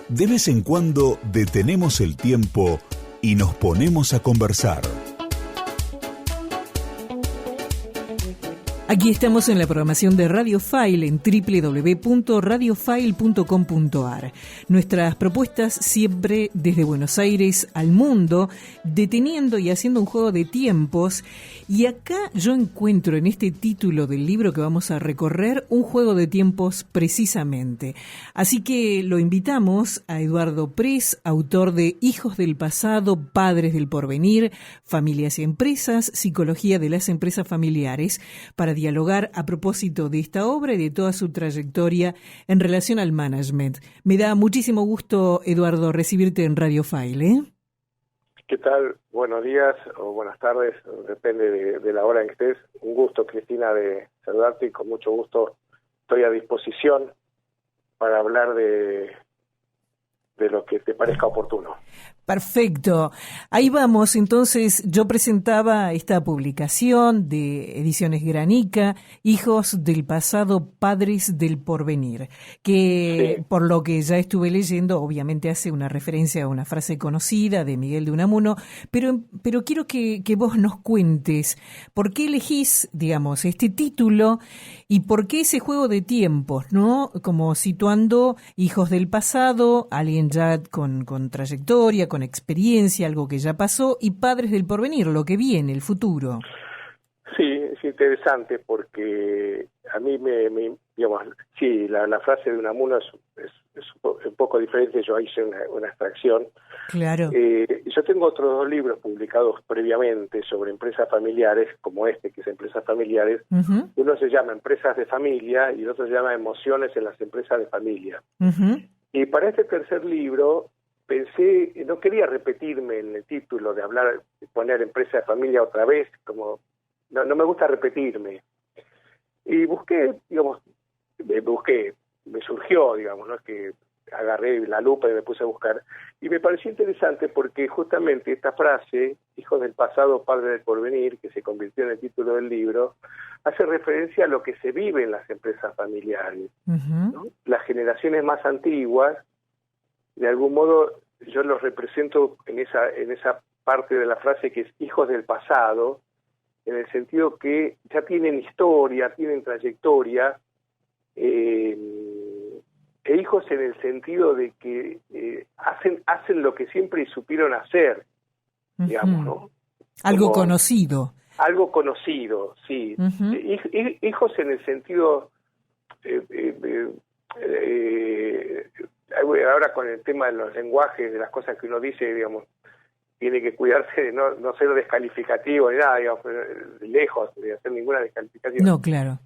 De vez en cuando detenemos el tiempo y nos ponemos a conversar. Aquí estamos en la programación de Radio File en www.radiofile.com.ar. Nuestras propuestas siempre desde Buenos Aires al mundo, deteniendo y haciendo un juego de tiempos. Y acá yo encuentro en este título del libro que vamos a recorrer un juego de tiempos precisamente. Así que lo invitamos a Eduardo Press, autor de Hijos del pasado, padres del porvenir, familias y empresas, psicología de las empresas familiares, para dialogar a propósito de esta obra y de toda su trayectoria en relación al management. Me da muchísimo gusto, Eduardo, recibirte en Radio File, ¿eh? ¿Qué tal? Buenos días o buenas tardes, depende de la hora en que estés. Un gusto, Cristina, de saludarte y con mucho gusto estoy a disposición para hablar de lo que te parezca oportuno. Perfecto. Ahí vamos. Entonces, yo presentaba esta publicación de Ediciones Granica, Hijos del pasado, padres del porvenir, que sí, por lo que ya estuve leyendo, obviamente hace una referencia a una frase conocida de Miguel de Unamuno, pero quiero que vos nos cuentes por qué elegís, digamos, este título y por qué ese juego de tiempos, ¿no? Como situando hijos del pasado, alguien ya con trayectoria, con experiencia, algo que ya pasó, y padres del porvenir, lo que viene, el futuro. Sí, es interesante porque a mí digamos, sí, la frase de Unamuno es un poco diferente, yo hice una extracción. Claro. Yo tengo otros dos libros publicados previamente sobre empresas familiares, como este, que es Empresas Familiares. Uh-huh. Uno se llama Empresas de Familia y el otro se llama Emociones en las Empresas de Familia. Uh-huh. Y para este tercer libro pensé, no quería repetirme en el título de poner empresa de familia otra vez, como no me gusta repetirme. Y me surgió, digamos, no es que agarré la lupa y me puse a buscar, y me pareció interesante porque justamente esta frase, hijos del pasado, padres del porvenir, que se convirtió en el título del libro, hace referencia a lo que se vive en las empresas familiares. Uh-huh. ¿No? Las generaciones más antiguas, de algún modo, yo los represento en esa parte de la frase que es hijos del pasado, en el sentido que ya tienen historia, tienen trayectoria, e hijos en el sentido de que hacen lo que siempre supieron hacer, digamos, ¿no? Algo conocido. Algo conocido, sí. Uh-huh. Hijos en el sentido... ahora con el tema de los lenguajes, de las cosas que uno dice, digamos, tiene que cuidarse de no ser descalificativo ni nada, digamos, lejos de hacer ninguna descalificación. No, claro.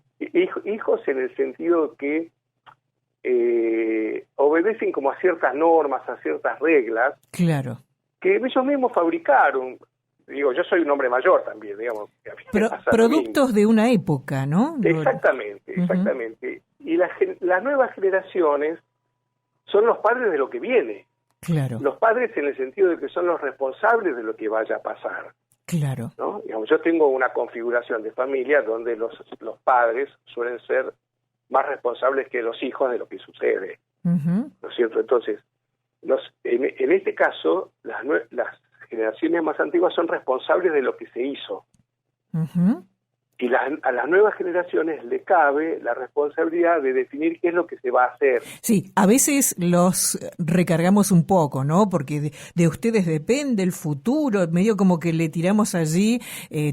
Hijos en el sentido que obedecen como a ciertas normas, a ciertas reglas. Claro. Que ellos mismos fabricaron. Digo, yo soy un hombre mayor también, digamos. Productos de una época, ¿no? Exactamente. Uh-huh. Y las nuevas generaciones son los padres de lo que viene. Claro. Los padres en el sentido de que son los responsables de lo que vaya a pasar. Claro. ¿No? Digamos, yo tengo una configuración de familia donde los padres suelen ser más responsables que los hijos de lo que sucede. Uh-huh. ¿No es cierto? Entonces, en este caso, las generaciones más antiguas son responsables de lo que se hizo. Uh-huh. Y a las nuevas generaciones le cabe la responsabilidad de definir qué es lo que se va a hacer. Sí, a veces los recargamos un poco, ¿no? Porque de ustedes depende el futuro, medio como que le tiramos allí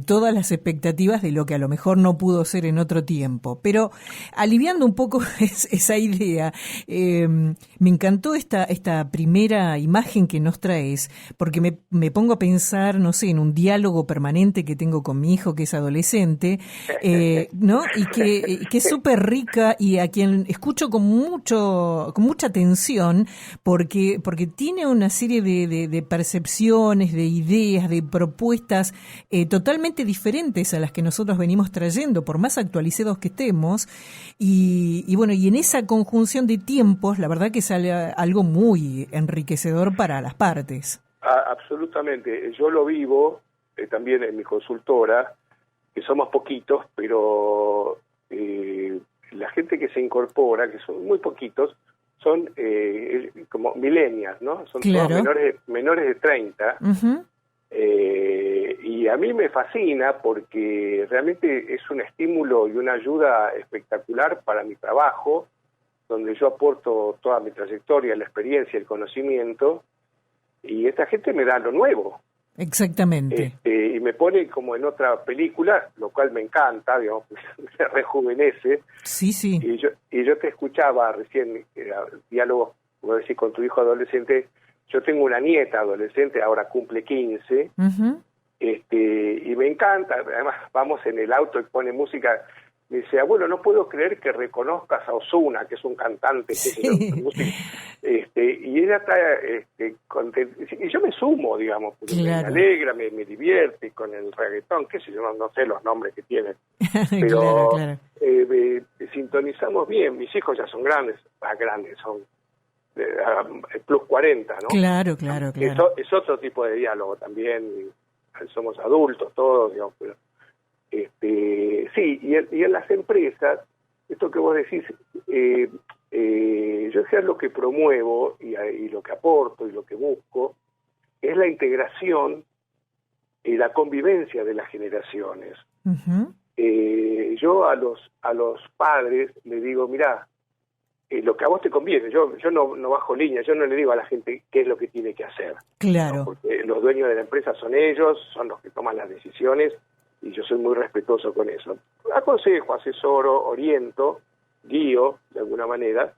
todas las expectativas de lo que a lo mejor no pudo ser en otro tiempo. Pero aliviando un poco esa idea, me encantó esta primera imagen que nos traes, porque me pongo a pensar, no sé, en un diálogo permanente que tengo con mi hijo que es adolescente, ¿no? Y que es súper rica y a quien escucho con mucha atención porque tiene una serie de percepciones, de ideas, de propuestas totalmente diferentes a las que nosotros venimos trayendo, por más actualizados que estemos, y bueno, y en esa conjunción de tiempos, la verdad que sale algo muy enriquecedor para las partes. Absolutamente, yo lo vivo también en mi consultora, que somos poquitos, pero la gente que se incorpora, que son muy poquitos, son como millennials, ¿no? Son claro. todos menores de 30. Uh-huh. Y a mí me fascina porque realmente es un estímulo y una ayuda espectacular para mi trabajo, donde yo aporto toda mi trayectoria, la experiencia, el conocimiento, y esta gente me da lo nuevo. Exactamente. Y me pone como en otra película, lo cual me encanta, digamos, me rejuvenece. Sí, sí. Y yo te escuchaba recién, diálogos, como decís, con tu hijo adolescente. Yo tengo una nieta adolescente, ahora cumple 15, Uh-huh. y me encanta. Además, vamos en el auto y pone música. Me dice, abuelo, no puedo creer que reconozcas a Ozuna, que es un cantante, Sí. y ella está contenta. Y yo me sumo, digamos, porque Claro. me alegra, me divierte con el reggaetón, qué sé yo, no sé los nombres que tiene. Pero Claro. sintonizamos bien. Mis hijos ya son grandes, son plus 40, ¿no? Claro. Es otro tipo de diálogo también. Somos adultos todos, digamos, pero sí, y en las empresas, esto que vos decís, yo sé lo que promuevo y lo que aporto y lo que busco es la integración y la convivencia de las generaciones. Uh-huh. Yo a los padres le digo, mirá, lo que a vos te conviene, yo no bajo línea, yo no le digo a la gente qué es lo que tiene que hacer. Claro. ¿No? Porque los dueños de la empresa son ellos, son los que toman las decisiones, y yo soy muy respetuoso con eso. Aconsejo, asesoro, oriento, guío, de alguna manera.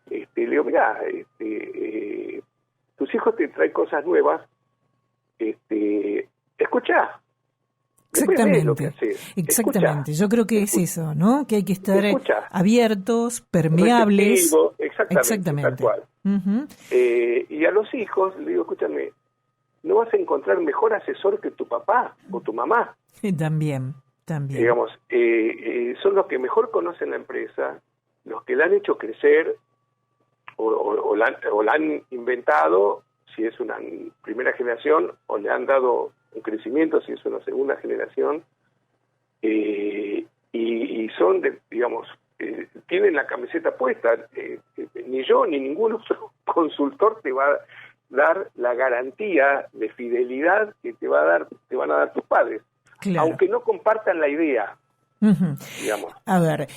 Le digo, mirá, tus hijos te traen cosas nuevas, escuchá. Exactamente. Exactamente. Escuchá. Yo creo que es eso, ¿no? Que hay que estar abiertos, permeables. Exactamente. Tal cual. Uh-huh. Y a los hijos, le digo, escúchame, no vas a encontrar mejor asesor que tu papá o tu mamá. También. Digamos, son los que mejor conocen la empresa, los que la han hecho crecer o la han inventado, si es una primera generación, o le han dado un crecimiento, si es una segunda generación, y son, digamos, tienen la camiseta puesta. Ni yo ni ningún otro consultor te va a dar la garantía de fidelidad que te van a dar tus padres, claro, aunque no compartan la idea. Uh-huh. Digamos. A ver,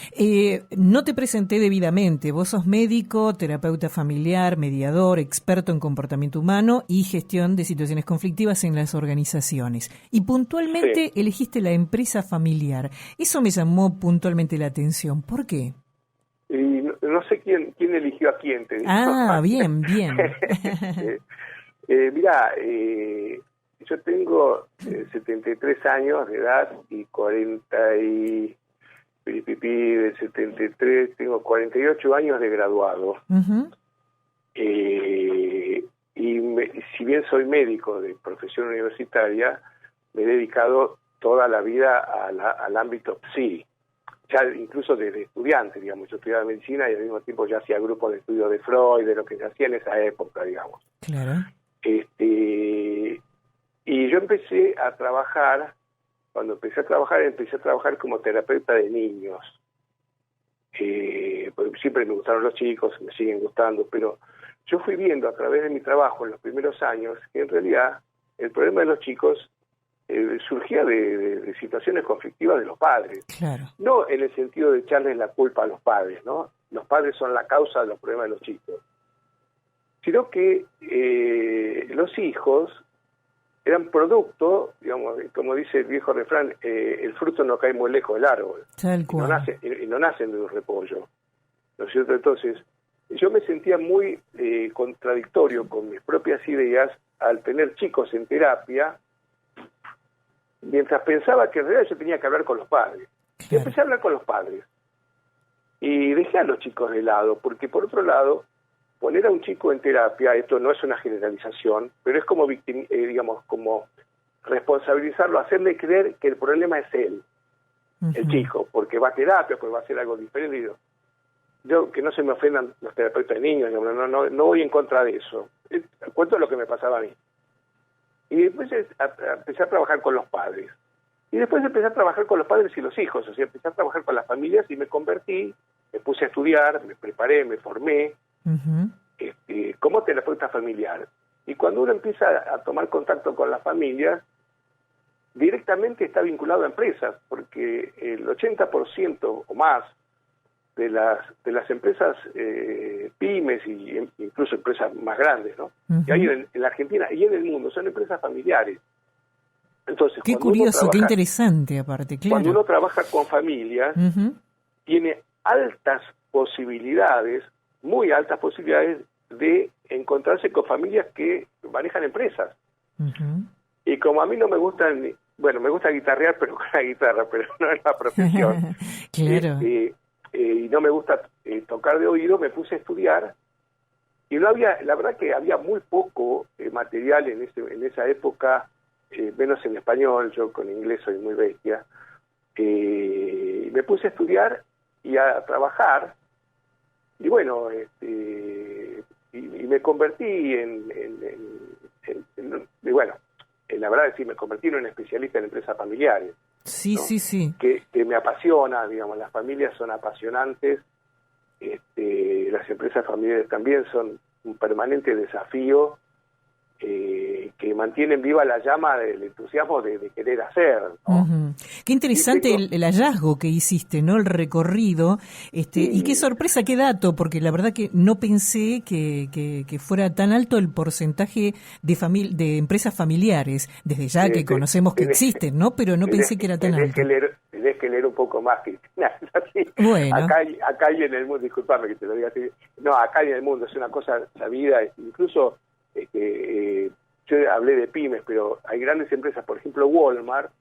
no te presenté debidamente. Vos sos médico, terapeuta familiar, mediador, experto en comportamiento humano y gestión de situaciones conflictivas en las organizaciones. Y puntualmente elegiste la empresa familiar. Eso me llamó puntualmente la atención. ¿Por qué? Y no sé quién eligió a quién, te digo. Bien. Mirá, yo tengo 73 años de edad y 40 y del 73, tengo 48 años de graduado. Uh-huh. Y si bien soy médico de profesión universitaria, me he dedicado toda la vida al ámbito psi. Ya incluso desde estudiante, digamos, yo estudiaba medicina y al mismo tiempo ya hacía grupos de estudio de Freud, de lo que se hacía en esa época, digamos. Claro. Y yo empecé a trabajar, cuando empecé a trabajar como terapeuta de niños. Porque siempre me gustaron los chicos, me siguen gustando, pero yo fui viendo a través de mi trabajo en los primeros años que en realidad el problema de los chicos surgía de situaciones conflictivas de los padres. Claro. No en el sentido de echarles la culpa a los padres, ¿no? Los padres son la causa de los problemas de los chicos. Sino que los hijos eran producto, digamos, como dice el viejo refrán, el fruto no cae muy lejos del árbol. Tal cual. Y no nacen de un repollo, ¿no es cierto? Entonces, yo me sentía muy contradictorio con mis propias ideas al tener chicos en terapia, mientras pensaba que en realidad yo tenía que hablar con los padres. Claro. Y empecé a hablar con los padres. Y dejé a los chicos de lado, porque por otro lado, poner a un chico en terapia, esto no es una generalización, pero es como como responsabilizarlo, hacerle creer que el problema es él, uh-huh, el chico, porque va a terapia, pues va a hacer algo diferente. Yo que no se me ofendan los terapeutas de niños, no voy en contra de eso. Cuento lo que me pasaba a mí. Y después empecé a trabajar con los padres. Y después empecé a trabajar con los padres y los hijos, o sea, empecé a trabajar con las familias y me puse a estudiar, me preparé, me formé, como terapeuta familiar. Y cuando uno empieza a tomar contacto con las familias, directamente está vinculado a empresas, porque el 80% o más de las empresas pymes y incluso empresas más grandes, ¿no? Que hay en la Argentina y en el mundo son empresas familiares. Entonces, qué curioso, qué interesante aparte, claro. Cuando uno trabaja con familias, tiene altas posibilidades, muy altas posibilidades de encontrarse con familias que manejan empresas. Y como a mí no me gustan, bueno, me gusta guitarrear, pero con la guitarra, pero no es la profesión. Claro. Y no me gusta tocar de oído, me puse a estudiar y no había, la verdad que había muy poco material en esa época, menos en español, yo con inglés soy muy bestia. Me puse a estudiar y a trabajar y bueno, y me convertí la verdad es que me convertí en un especialista en empresas familiares. Sí, ¿no? Sí. Que me apasiona, digamos, las familias son apasionantes, las empresas familiares también son un permanente desafío que mantienen viva la llama del entusiasmo de querer hacer, ¿no? Qué interesante el hallazgo que hiciste, ¿no? El recorrido, y qué sorpresa, qué dato, porque la verdad que no pensé que fuera tan alto el porcentaje de empresas familiares, desde ya que conocemos que existen, ¿no? Pero no pensé que era tan alto. Tenés que leer un poco más, Cristina. Bueno. Acá hay en el mundo, disculpame que te lo diga así, no, acá hay en el mundo es una cosa sabida, incluso yo hablé de pymes, pero hay grandes empresas, por ejemplo Walmart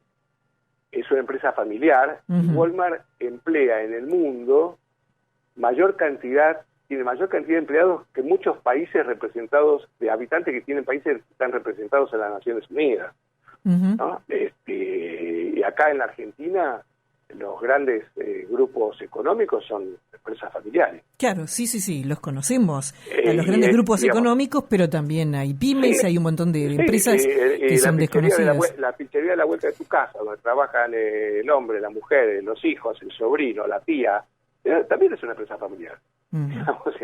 es una empresa familiar, y Walmart emplea en el mundo tiene mayor cantidad de empleados que muchos países representados, de habitantes que tienen países que están representados en las Naciones Unidas, ¿no? Y acá en la Argentina los grandes grupos económicos son empresas familiares. Claro, sí, los conocemos, a los grandes grupos económicos, pero también hay pymes, hay un montón de empresas que son desconocidas. La pizzería de la vuelta de tu casa, donde trabajan el hombre, la mujer, los hijos, el sobrino, la tía, también es una empresa familiar. Digamos,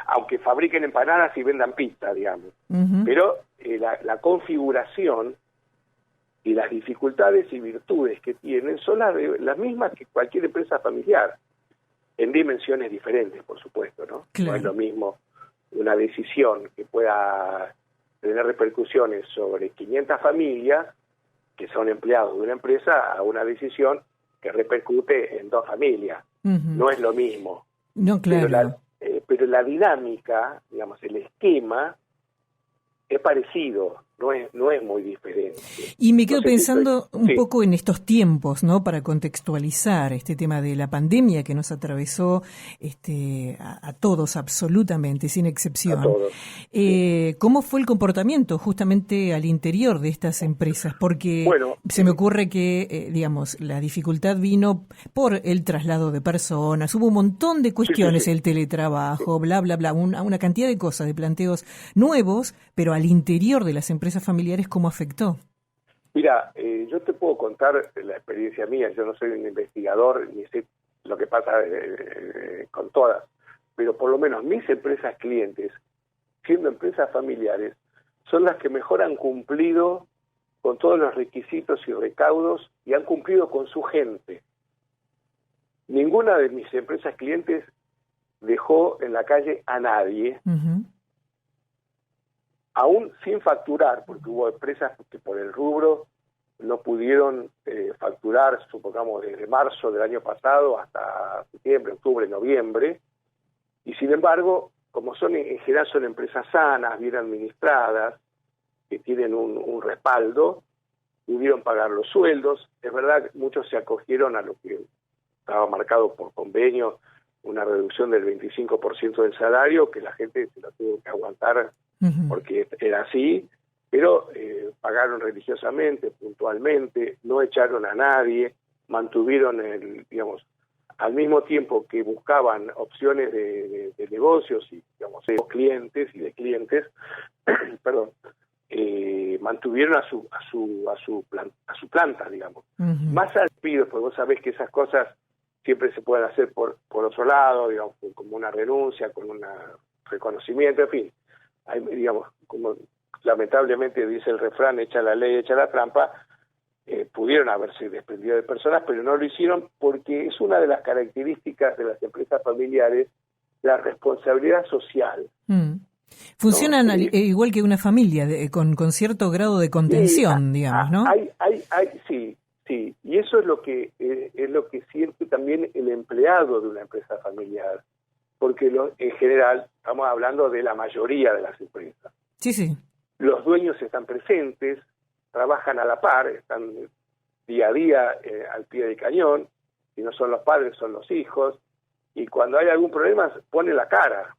aunque fabriquen empanadas y vendan pizza, digamos. Pero la configuración y las dificultades y virtudes que tienen son las mismas que cualquier empresa familiar, en dimensiones diferentes, por supuesto, ¿no? Claro. No es lo mismo una decisión que pueda tener repercusiones sobre 500 familias que son empleados de una empresa a una decisión que repercute en 2 familias. No es lo mismo. No, claro. Pero la dinámica, digamos, el esquema es parecido, no es muy diferente. Y me quedo pensando un poco en estos tiempos, ¿no? Para contextualizar este tema de la pandemia que nos atravesó a todos absolutamente, sin excepción. A todos. ¿Cómo fue el comportamiento justamente al interior de estas empresas? Porque se me ocurre que, digamos, la dificultad vino por el traslado de personas, hubo un montón de cuestiones, el teletrabajo, bla, bla, bla, una cantidad de cosas, de planteos nuevos, pero al interior de las empresas familiares, ¿cómo afectó? Mira, yo te puedo contar la experiencia mía, yo no soy un investigador ni sé lo que pasa con todas, pero por lo menos mis empresas clientes, siendo empresas familiares, son las que mejor han cumplido con todos los requisitos y recaudos y han cumplido con su gente. Ninguna de mis empresas clientes dejó en la calle a nadie, aún sin facturar, porque hubo empresas que por el rubro no pudieron facturar, supongamos, desde marzo del año pasado hasta septiembre, octubre, noviembre, y sin embargo, como son en general son empresas sanas, bien administradas, que tienen un respaldo, pudieron pagar los sueldos. Es verdad que muchos se acogieron a lo que estaba marcado por convenio, una reducción del 25% del salario, que la gente se lo tuvo que aguantar porque era así, pero pagaron religiosamente, puntualmente, no echaron a nadie, mantuvieron al mismo tiempo que buscaban opciones de negocios y, digamos, de clientes y de clientes, perdón, mantuvieron a su planta, digamos. Más al pido, porque vos sabés que esas cosas siempre se pueden hacer por otro lado, digamos, como una renuncia, con una reconocimiento, en fin. Hay, digamos, como lamentablemente dice el refrán, echa la ley, echa la trampa, pudieron haberse desprendido de personas, pero no lo hicieron porque es una de las características de las empresas familiares, la responsabilidad social. Funcionan ¿no? igual que una familia, con cierto grado de contención, digamos, ¿no? Sí, y eso es lo que siente también el empleado de una empresa familiar, porque en general estamos hablando de la mayoría de las empresas. Sí. Los dueños están presentes, trabajan a la par, están día a día al pie del cañón, si no son los padres, son los hijos, y cuando hay algún problema pone la cara.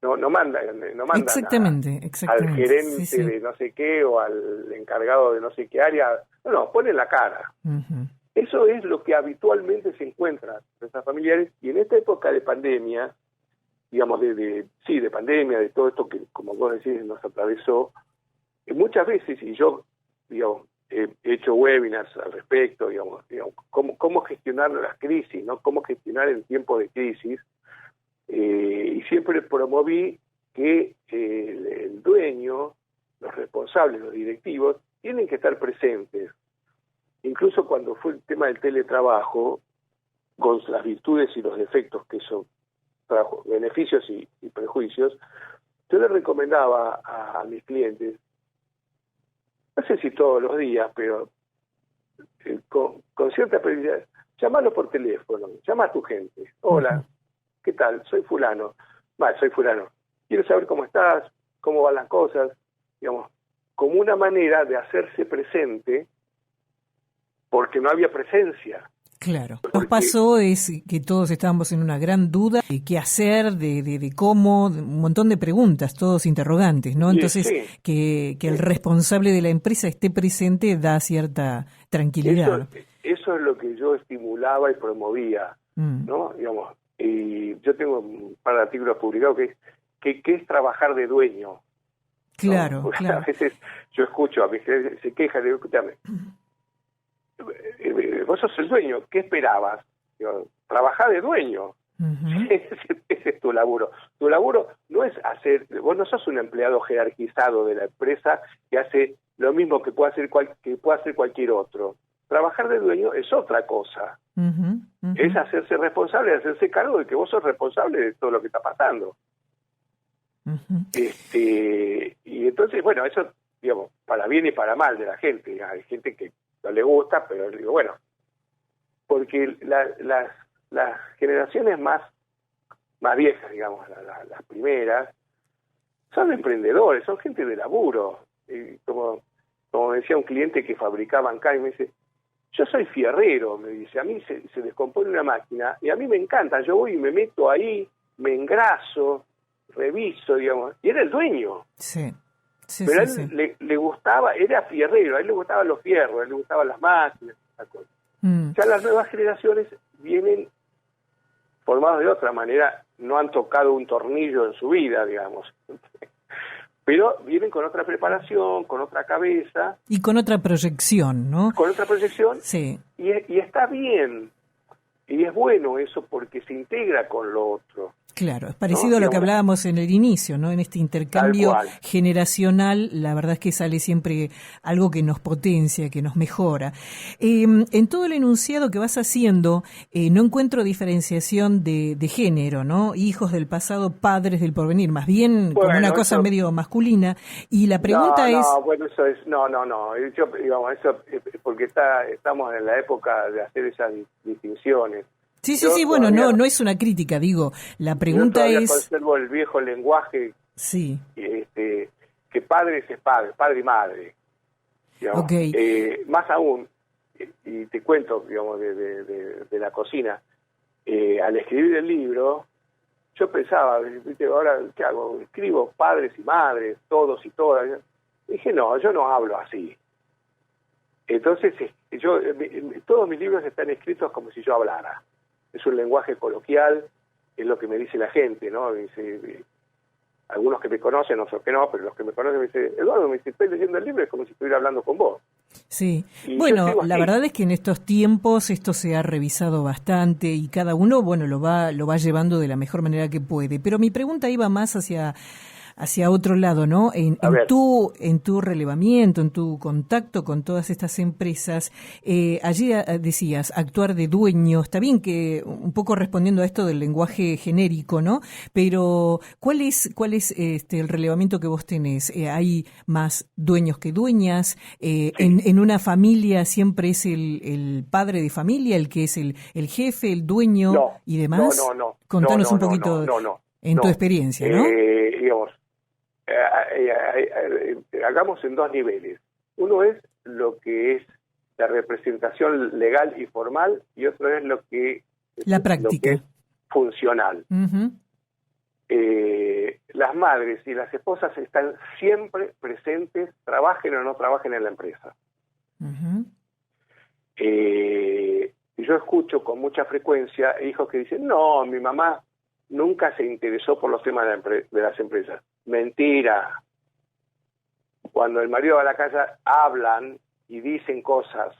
No mandan exactamente. al gerente de no sé qué o al encargado de no sé qué área, ponen la cara. Eso es lo que habitualmente se encuentra en empresas familiares, y en esta época de pandemia, digamos, de pandemia, de todo esto que, como vos decís, nos atravesó, muchas veces, y yo, digamos, he hecho webinars al respecto, digamos cómo gestionar las crisis, ¿no? Cómo gestionar en tiempos de crisis, y siempre promoví que el dueño, los responsables, los directivos, tienen que estar presentes. Incluso cuando fue el tema del teletrabajo, con las virtudes y los defectos que eso trajo, beneficios y prejuicios, yo le recomendaba a mis clientes, no sé si todos los días, pero con cierta prioridad, llámalo por teléfono, llama a tu gente. Hola, ¿qué tal? Soy fulano. Soy fulano. Quiero saber cómo estás, cómo van las cosas, digamos, como una manera de hacerse presente, porque no había presencia. Claro. Lo que nos pasó es que todos estábamos en una gran duda de qué hacer, de cómo, un montón de preguntas, todos interrogantes, ¿no? Entonces, que el responsable de la empresa esté presente da cierta tranquilidad. Eso es lo que yo estimulaba y promovía, ¿no? Digamos, y yo tengo un par de artículos publicados que es trabajar de dueño. Claro, ¿no? claro. A veces yo escucho a mis clientes, se quejan, digo, escúchame, vos sos el dueño, ¿qué esperabas? Digo, trabajá de dueño. Ese es tu laburo. Tu laburo no es vos no sos un empleado jerarquizado de la empresa que hace lo mismo que puede hacer cualquier otro. Trabajar de dueño es otra cosa. Es hacerse responsable, hacerse cargo de que vos sos responsable de todo lo que está pasando. Y entonces, bueno, eso, digamos, para bien y para mal de la gente. Hay gente que no le gusta, pero digo, bueno, porque las generaciones más viejas, digamos, las primeras, son emprendedores, son gente de laburo. Y como decía un cliente que fabricaba acá, y me dice, yo soy fierrero, me dice, a mí se descompone una máquina, y a mí me encanta, yo voy y me meto ahí, me engraso, reviso, digamos, y era el dueño. Pero a él le gustaba, era fierrero, a él le gustaban los fierros, a él le gustaban las máquinas, esas cosas. Ya las nuevas generaciones vienen formadas de otra manera, no han tocado un tornillo en su vida, digamos. Pero vienen con otra preparación, con otra cabeza. Y con otra proyección, ¿no? Con otra proyección. Sí. Y está bien. Y es bueno eso porque se integra con lo otro. Claro, es parecido a lo que hablábamos en el inicio, ¿no? En este intercambio generacional, la verdad es que sale siempre algo que nos potencia, que nos mejora. En todo el enunciado que vas haciendo, no encuentro diferenciación de género, ¿no? Hijos del pasado, padres del porvenir, más bien como una cosa medio masculina. Y la pregunta es... Bueno, eso es... No. Yo, digamos, eso porque estamos en la época de hacer esas distinciones. Sí, bueno, no es una crítica, digo, la pregunta yo es... conservo el viejo lenguaje, que padre es padre y madre, digamos. Más aún, y te cuento, digamos, de la cocina, al escribir el libro, yo pensaba, ¿viste? Ahora, ¿qué hago? Escribo padres y madres, todos y todas. Dije, no, yo no hablo así. Entonces, todos mis libros están escritos como si yo hablara. Es un lenguaje coloquial, es lo que me dice la gente, ¿no? Dice, algunos que me conocen, otros que no, pero los que me conocen me dicen, Eduardo, me dice, estoy leyendo el libro, es como si estuviera hablando con vos. Sí, Y bueno, la verdad es que en estos tiempos esto se ha revisado bastante y cada uno, bueno, lo va llevando de la mejor manera que puede. Pero mi pregunta iba más hacia otro lado, ¿no? A ver. En tu relevamiento, en tu contacto con todas estas empresas, allí decías actuar de dueño. Está bien que un poco respondiendo a esto del lenguaje genérico, ¿no? Pero ¿cuál es el relevamiento que vos tenés? ¿Hay más dueños que dueñas? Sí. En una familia siempre es el padre de familia el que es el jefe, el dueño y demás. No. Contanos un poquito en tu experiencia, ¿no? Digamos, hagamos en dos niveles. Uno es lo que es la representación legal y formal, y otro es lo que la práctica, lo que es funcional. Uh-huh. Las madres y las esposas están siempre presentes, trabajen o no trabajen en la empresa. Uh-huh. Yo escucho con mucha frecuencia hijos que dicen, no, mi mamá nunca se interesó por los temas de las empresas. Mentira. Cuando el marido va a la casa, hablan y dicen cosas.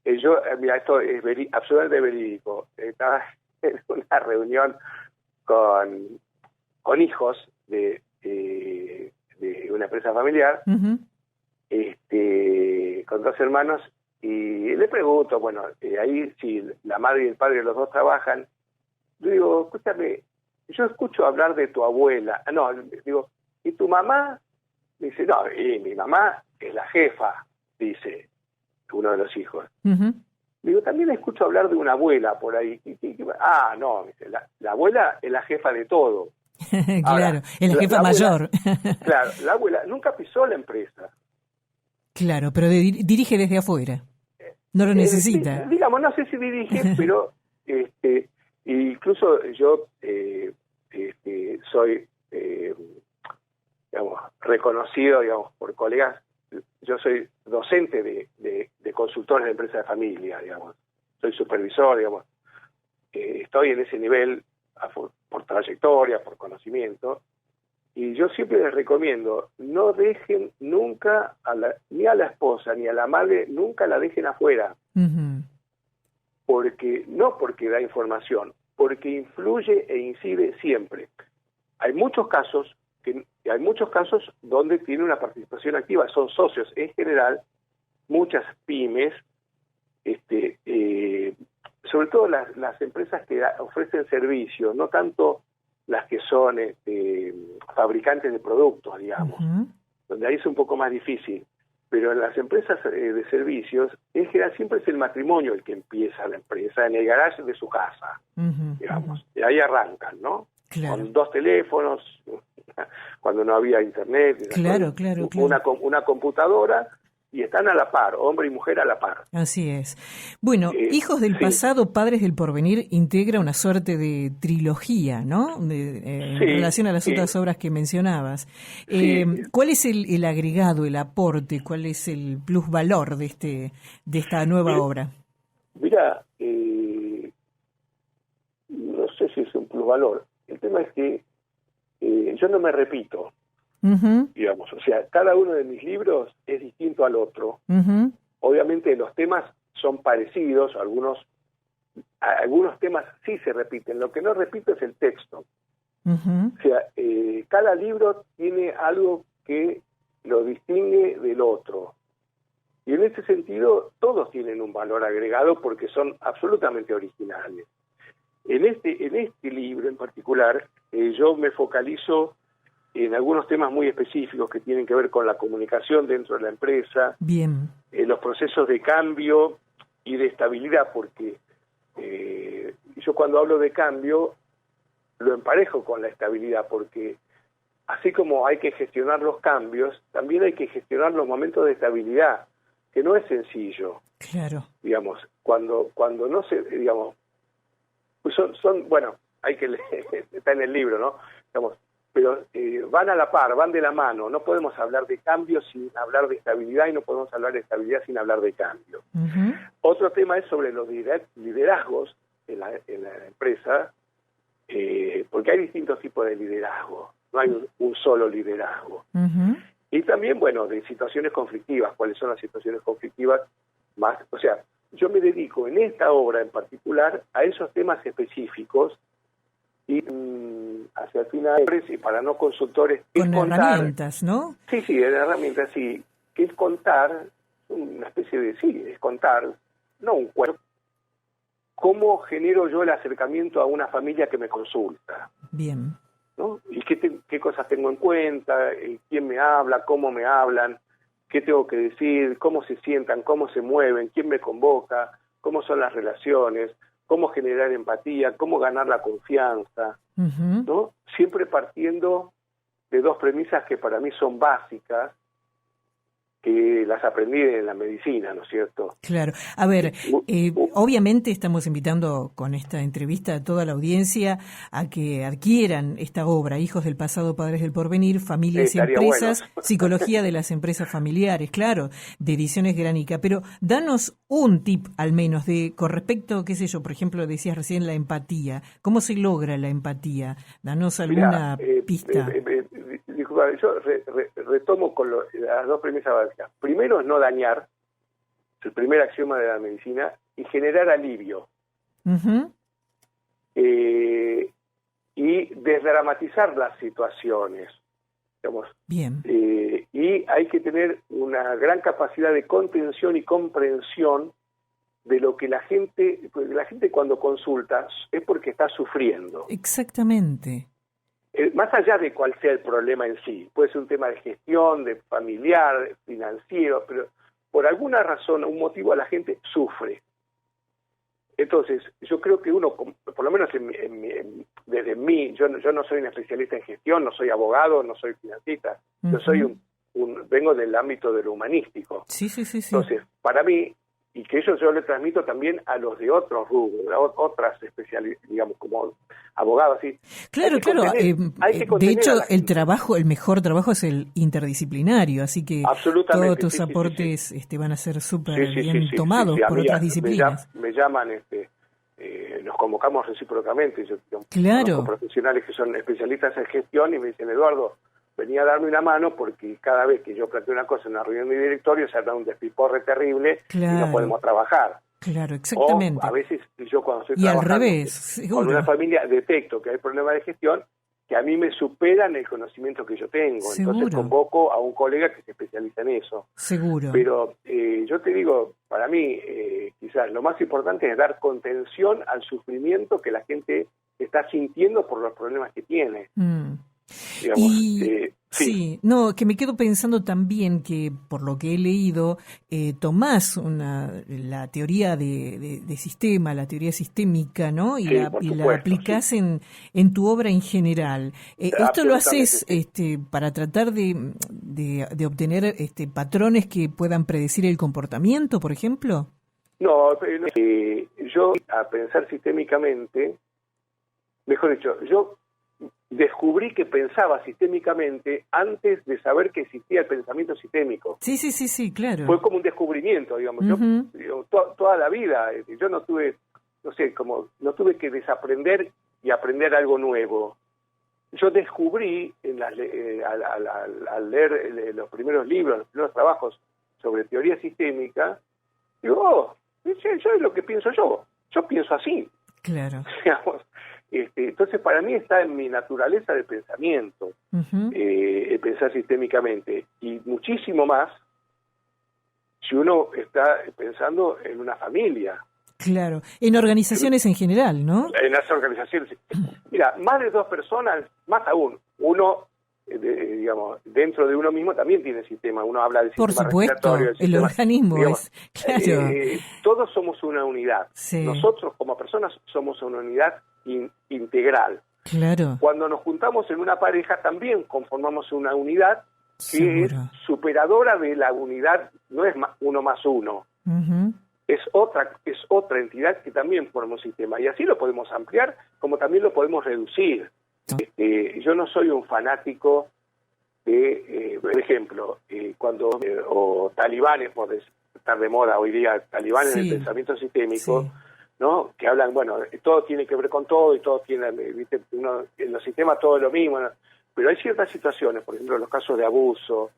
Mira, esto es absolutamente verídico. Estaba en una reunión con hijos de una empresa familiar, uh-huh. Con dos hermanos, y le pregunto, bueno, ahí si la madre y el padre los dos trabajan, yo digo, escúchame, yo escucho hablar de tu abuela. No, digo, ¿y tu mamá? Me dice, no, y mi mamá es la jefa, dice uno de los hijos. Uh-huh. Digo, también escucho hablar de una abuela por ahí. No, me dice, la abuela es la jefa de todo. Claro, ahora, es la jefa mayor. Claro, la abuela nunca pisó la empresa. Claro, pero dirige desde afuera. No lo necesita. Digamos, no sé si dirige, pero incluso yo soy, digamos, reconocido, digamos, por colegas. Yo soy docente de consultores de empresas de familia, digamos. Soy supervisor, digamos. Estoy en ese nivel por trayectoria, por conocimiento. Y yo siempre les recomiendo, no dejen nunca ni a la esposa ni a la madre, nunca la dejen afuera. Uh-huh. No porque da información, porque influye e incide siempre. Hay muchos casos donde tiene una participación activa, son socios. En general, muchas pymes, sobre todo las empresas que ofrecen servicios, no tanto las que son fabricantes de productos, digamos, uh-huh. donde ahí es un poco más difícil. Pero en las empresas de servicios, en general siempre es el matrimonio el que empieza la empresa, en el garaje de su casa, uh-huh, digamos. Uh-huh. Y ahí arrancan, ¿no? Claro. Con 2 teléfonos, cuando no había internet. Claro. Una computadora, y están a la par, hombre y mujer a la par. Así es. Bueno, Hijos del Pasado, Padres del Porvenir integra una suerte de trilogía, ¿no? En relación a las otras obras que mencionabas. ¿Cuál es el agregado, el aporte, cuál es el plusvalor de esta nueva obra? Mira, no sé si es un plusvalor. El tema es que yo no me repito. Uh-huh. Digamos, o sea, cada uno de mis libros es distinto al otro. Uh-huh. Obviamente los temas son parecidos, algunos temas sí se repiten, lo que no repito es el texto. Uh-huh. O sea, cada libro tiene algo que lo distingue del otro. Y en ese sentido, todos tienen un valor agregado porque son absolutamente originales. En este libro en particular, yo me focalizo en algunos temas muy específicos que tienen que ver con la comunicación dentro de la empresa, bien, los procesos de cambio y de estabilidad, porque yo cuando hablo de cambio lo emparejo con la estabilidad, porque así como hay que gestionar los cambios, también hay que gestionar los momentos de estabilidad, que no es sencillo. Claro. Digamos, cuando no se, digamos, pues son bueno, hay que leer, está en el libro, ¿no? Digamos, pero van a la par, van de la mano. No podemos hablar de cambio sin hablar de estabilidad y no podemos hablar de estabilidad sin hablar de cambio. Uh-huh. Otro tema es sobre los liderazgos en la empresa, porque hay distintos tipos de liderazgo, no hay un solo liderazgo. Uh-huh. Y también, bueno, de situaciones conflictivas, cuáles son las situaciones conflictivas más, o sea, yo me dedico en esta obra en particular a esos temas específicos y hacia el final, y para no consultores, con contar, herramientas, ¿no? Sí, herramientas, sí, que es contar, una especie de, sí, es contar, no un cuento, cómo genero yo el acercamiento a una familia que me consulta. Bien. ¿No? Y qué cosas tengo en cuenta, quién me habla, cómo me hablan, qué tengo que decir, cómo se sientan, cómo se mueven, quién me convoca, cómo son las relaciones, cómo generar empatía, cómo ganar la confianza, ¿no? Siempre partiendo de dos premisas que para mí son básicas, que las aprendí en la medicina, ¿no es cierto? Claro. A ver, obviamente estamos invitando con esta entrevista a toda la audiencia a que adquieran esta obra, Hijos del Pasado, Padres del Porvenir, Familias y Empresas, bueno. Psicología de las Empresas Familiares, claro, de Ediciones Gránica. Pero danos un tip, al menos, con respecto, qué sé yo, por ejemplo, decías recién la empatía. ¿Cómo se logra la empatía? Danos alguna pista. Disculpa, yo retomo con las dos premisas básicas. Primero es no dañar, es el primer axioma de la medicina, y generar alivio. Y desdramatizar las situaciones, digamos. Bien. Y hay que tener una gran capacidad de contención y comprensión de lo que la gente cuando consulta es porque está sufriendo. Exactamente. Más allá de cuál sea el problema en sí, puede ser un tema de gestión, de familiar, financiero, pero por alguna razón, un motivo, la gente sufre. Entonces, yo creo que uno, por lo menos desde mí, yo no soy un especialista en gestión, no soy abogado, no soy financista, yo soy vengo del ámbito de lo humanístico. Sí. Entonces, para mí, y que eso yo le transmito también a los de otros rubros, otras especialidades, digamos, como abogados, ¿sí? Claro. De hecho, el mejor trabajo es el interdisciplinario, así que todos tus aportes van a ser súper bien tomados por otras disciplinas. Me llaman, nos convocamos recíprocamente, yo claro. Conozco profesionales que son especialistas en gestión y me dicen, Eduardo, venía a darme una mano porque cada vez que yo planteo una cosa en una reunión de directorio se arma un despiporre terrible y no podemos trabajar. Claro, exactamente. O a veces yo cuando estoy trabajando al revés, con una familia detecto que hay problemas de gestión que a mí me superan el conocimiento que yo tengo. Seguro. Entonces convoco a un colega que se especializa en eso. Seguro. Pero yo te digo, para mí quizás lo más importante es dar contención al sufrimiento que la gente está sintiendo por los problemas que tiene. Digamos, sí, que me quedo pensando también que, por lo que he leído, tomás la teoría de sistema, la teoría sistémica, ¿no? Y la aplicás en tu obra en general. ¿Esto lo haces para tratar de obtener patrones que puedan predecir el comportamiento, por ejemplo? No, yo a pensar sistémicamente, mejor dicho, yo descubrí que pensaba sistémicamente antes de saber que existía el pensamiento sistémico. Sí, claro. Fue como un descubrimiento, digamos. Yo toda la vida, yo no tuve que desaprender y aprender algo nuevo. Yo descubrí al leer los primeros libros, los primeros trabajos sobre teoría sistémica, digo, eso es lo que pienso yo pienso así. Claro. Digamos, entonces para mí está en mi naturaleza de pensamiento, el pensar sistémicamente, y muchísimo más si uno está pensando en una familia. Claro, en organizaciones en general, ¿no? En las organizaciones. Mira, más de dos personas, más aún, uno, digamos, dentro de uno mismo también tiene sistema. Uno habla del sistema respiratorio. El organismo, digamos, claro. Todos somos una unidad. Sí. Nosotros como personas somos una unidad integral. Claro. Cuando nos juntamos en una pareja también conformamos una unidad que es superadora de la unidad, no es uno más uno. Es otra entidad que también forma un sistema, y así lo podemos ampliar como también lo podemos reducir. Yo no soy un fanático de, por ejemplo, o talibanes, por estar de moda hoy día, talibanes del pensamiento sistémico, ¿no? Que hablan, bueno, todo tiene que ver con todo y todo tiene, ¿viste? En los sistemas todo es lo mismo, ¿no? Pero hay ciertas situaciones, por ejemplo, los casos de abuso,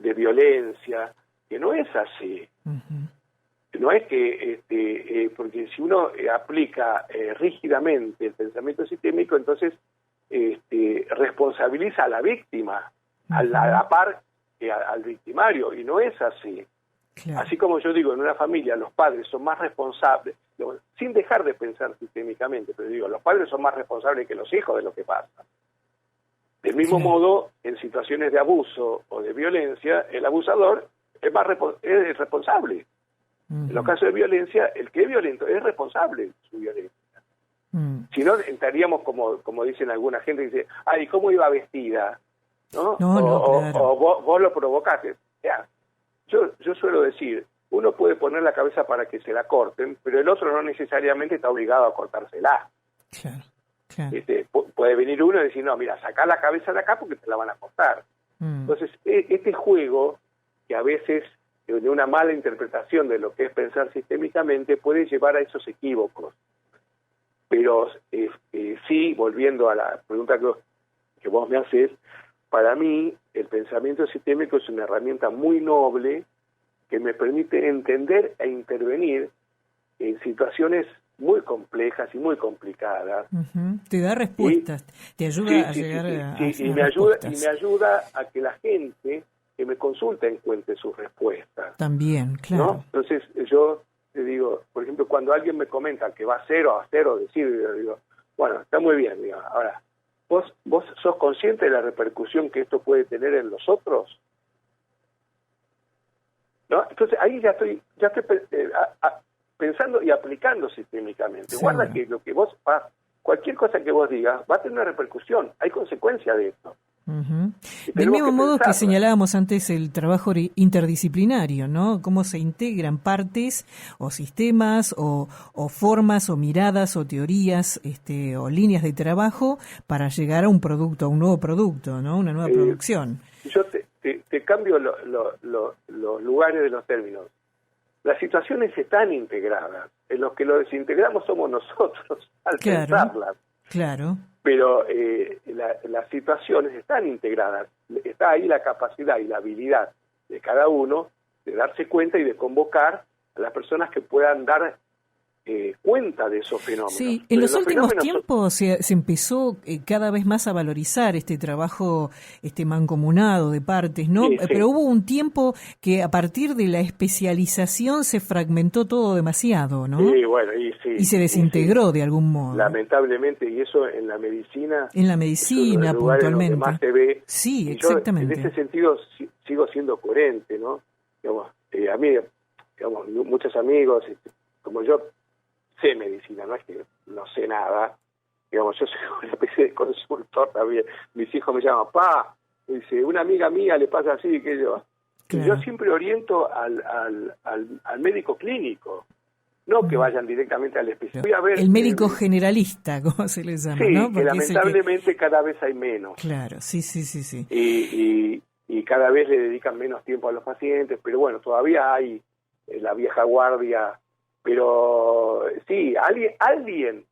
de violencia, que no es así. Ujú. No es que, porque si uno aplica rígidamente el pensamiento sistémico, entonces responsabiliza a la víctima, a la par que al victimario, y no es así. Claro. Así como yo digo, en una familia los padres son más responsables, sin dejar de pensar sistémicamente, pero digo, los padres son más responsables que los hijos de lo que pasa. Del mismo modo, en situaciones de abuso o de violencia, el abusador es responsable. En los casos de violencia, el que es violento es responsable de su violencia. Si no, entraríamos como dicen alguna gente, dice, ay, ¿cómo iba vestida? ¿No? Claro. O vos lo provocaste. Ya. Yo suelo decir, uno puede poner la cabeza para que se la corten, pero el otro no necesariamente está obligado a cortársela. Claro. Puede venir uno y decir, no, mira, sacá la cabeza de acá porque te la van a cortar. Entonces, este juego, que a veces de una mala interpretación de lo que es pensar sistémicamente, puede llevar a esos equívocos. Pero sí, volviendo a la pregunta que vos me haces, para mí el pensamiento sistémico es una herramienta muy noble que me permite entender e intervenir en situaciones muy complejas y muy complicadas. Te da respuestas, te ayuda a llegar a y me ayuda a que la gente que me consulta encuentre sus respuestas. También, claro. ¿No? Entonces yo te digo, por ejemplo, cuando alguien me comenta que va a cero, yo digo, bueno, está muy bien, digo, ahora, ¿vos sos consciente de la repercusión que esto puede tener en los otros? ¿No? Entonces ahí ya estoy pensando y aplicando sistémicamente. Sí. Guarda que lo que cualquier cosa que vos digas va a tener una repercusión, hay consecuencia de esto. Del mismo modo que señalábamos antes el trabajo interdisciplinario, ¿no? Cómo se integran partes o sistemas o formas o miradas o teorías o líneas de trabajo para llegar a un producto, a un nuevo producto, ¿no? Una nueva producción. Yo te cambio los lugares de los términos. Las situaciones están integradas. En los que lo desintegramos somos nosotros al pensarlas. Claro. Pero las situaciones están integradas. Está ahí la capacidad y la habilidad de cada uno de darse cuenta y de convocar a las personas que puedan dar cuenta de esos fenómenos. Sí, en los últimos tiempos se empezó cada vez más a valorizar este trabajo mancomunado de partes, ¿no? Sí. Pero hubo un tiempo que a partir de la especialización se fragmentó todo demasiado, ¿no? Sí, bueno, y se desintegró de algún modo. Lamentablemente, y eso en la medicina. En la medicina, puntualmente. Más se ve. Sí, y exactamente. Yo, en ese sentido, sigo siendo coherente, ¿no? Digamos, a mí, digamos, muchos amigos, como yo, sé medicina, no es que no sé nada, digamos, yo soy una especie de consultor también. Mis hijos me llaman, pa, dice, una amiga mía le pasa así, que yo. Claro. Yo siempre oriento al médico clínico, no que vayan directamente al especialista. El médico generalista, como se les llama, sí, ¿no? Porque que lamentablemente cada vez hay menos. Claro, sí. Y cada vez le dedican menos tiempo a los pacientes, pero bueno, todavía hay la vieja guardia. Pero sí, alguien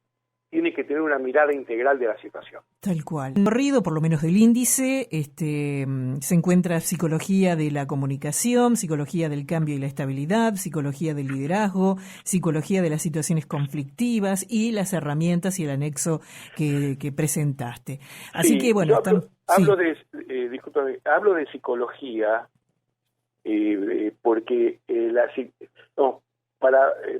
tiene que tener una mirada integral de la situación. Tal cual. En el recorrido, por lo menos del índice, se encuentra psicología de la comunicación, psicología del cambio y la estabilidad, psicología del liderazgo, psicología de las situaciones conflictivas y las herramientas y el anexo que presentaste. Así que, bueno, hablo de psicología porque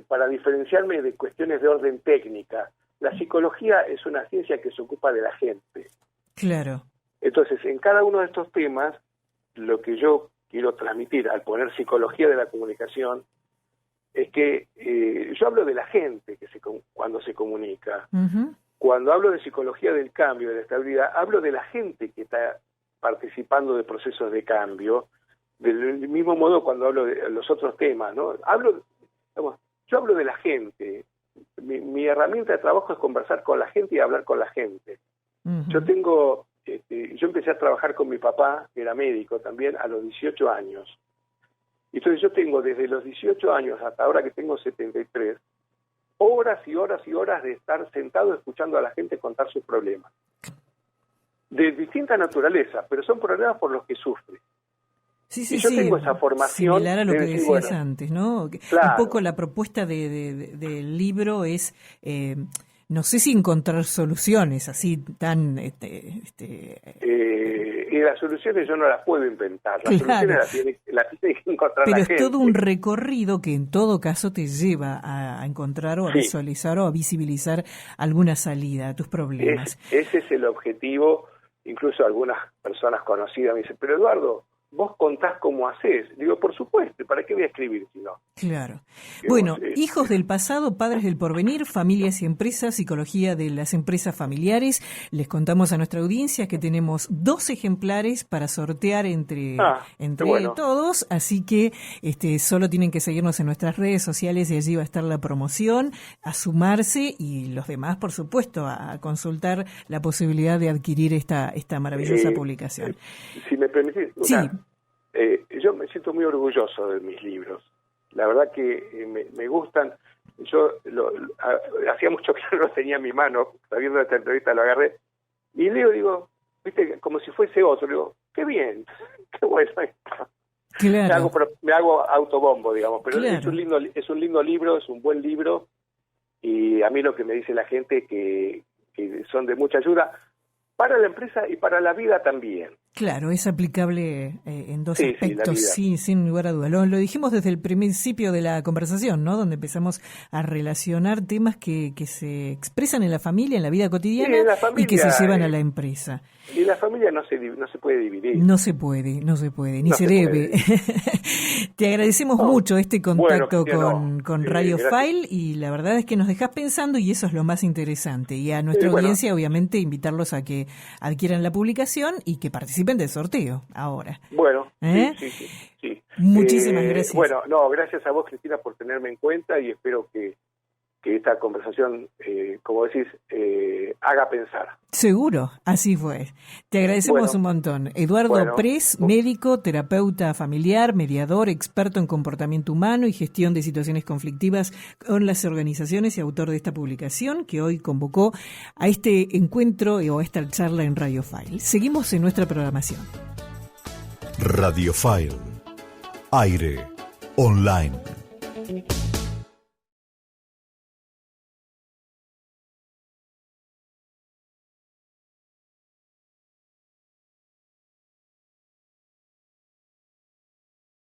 para diferenciarme de cuestiones de orden técnica, la psicología es una ciencia que se ocupa de la gente. Claro. Entonces, en cada uno de estos temas, lo que yo quiero transmitir al poner psicología de la comunicación es que yo hablo de la gente cuando se comunica. Uh-huh. Cuando hablo de psicología del cambio, de la estabilidad, hablo de la gente que está participando de procesos de cambio. Del mismo modo cuando hablo de los otros temas, ¿no? Yo hablo de la gente. Mi herramienta de trabajo es conversar con la gente y hablar con la gente. Uh-huh. Yo empecé a trabajar con mi papá, que era médico también, a los 18 años. Entonces yo tengo desde los 18 años hasta ahora que tengo 73, horas y horas y horas de estar sentado escuchando a la gente contar sus problemas. De distinta naturaleza, pero son problemas por los que sufre. Sí, yo tengo esa formación. Similar a lo que decir, decías antes, ¿no? Claro. Un poco la propuesta del libro es, no sé si encontrar soluciones así tan... y las soluciones yo no las puedo inventar, las soluciones las tiene que encontrar pero la es gente. todo un recorrido que en todo caso te lleva a encontrar o a visualizar o a visibilizar alguna salida a tus problemas. Ese es el objetivo. Incluso algunas personas conocidas me dicen, pero Eduardo, vos contás cómo hacés. Digo, por supuesto, ¿para qué voy a escribir si no? Claro. Bueno, hijos del pasado, padres del porvenir, familias y empresas, psicología de las empresas familiares. Les contamos a nuestra audiencia que tenemos 2 ejemplares para sortear entre todos, así que solo tienen que seguirnos en nuestras redes sociales y allí va a estar la promoción, a sumarse y los demás, por supuesto, a consultar la posibilidad de adquirir esta maravillosa publicación. Si me permitís, yo me siento muy orgulloso de mis libros. La verdad que me gustan. Yo hacía mucho que no los tenía en mi mano, sabiendo de esta entrevista lo agarré, y leo, digo, viste, como si fuese otro, digo, qué bien, qué bueno esto. Claro. Me hago autobombo, digamos, pero claro. es un lindo libro, es un buen libro, y a mí lo que me dice la gente que son de mucha ayuda para la empresa y para la vida también. Claro, es aplicable en 2 aspectos, sin lugar a dudas. Lo dijimos desde el principio de la conversación, ¿no? Donde empezamos a relacionar temas que se expresan en la familia, en la vida cotidiana, y que se llevan a la empresa. Y la familia no se puede dividir. No se puede, ni se debe. Te agradecemos mucho este contacto con Radio File, y la verdad es que nos dejás pensando y eso es lo más interesante. Y a nuestra audiencia, obviamente, invitarlos a que adquieran la publicación y que participen del sorteo ahora. Bueno, sí. Muchísimas gracias. Bueno, gracias a vos, Cristina, por tenerme en cuenta y espero que esta conversación, como decís, haga pensar. Seguro, así fue. Te agradecemos un montón. Eduardo Press, médico, terapeuta familiar, mediador, experto en comportamiento humano y gestión de situaciones conflictivas con las organizaciones y autor de esta publicación que hoy convocó a este encuentro o a esta charla en Radio File. Seguimos en nuestra programación. Radio File. Aire. Online.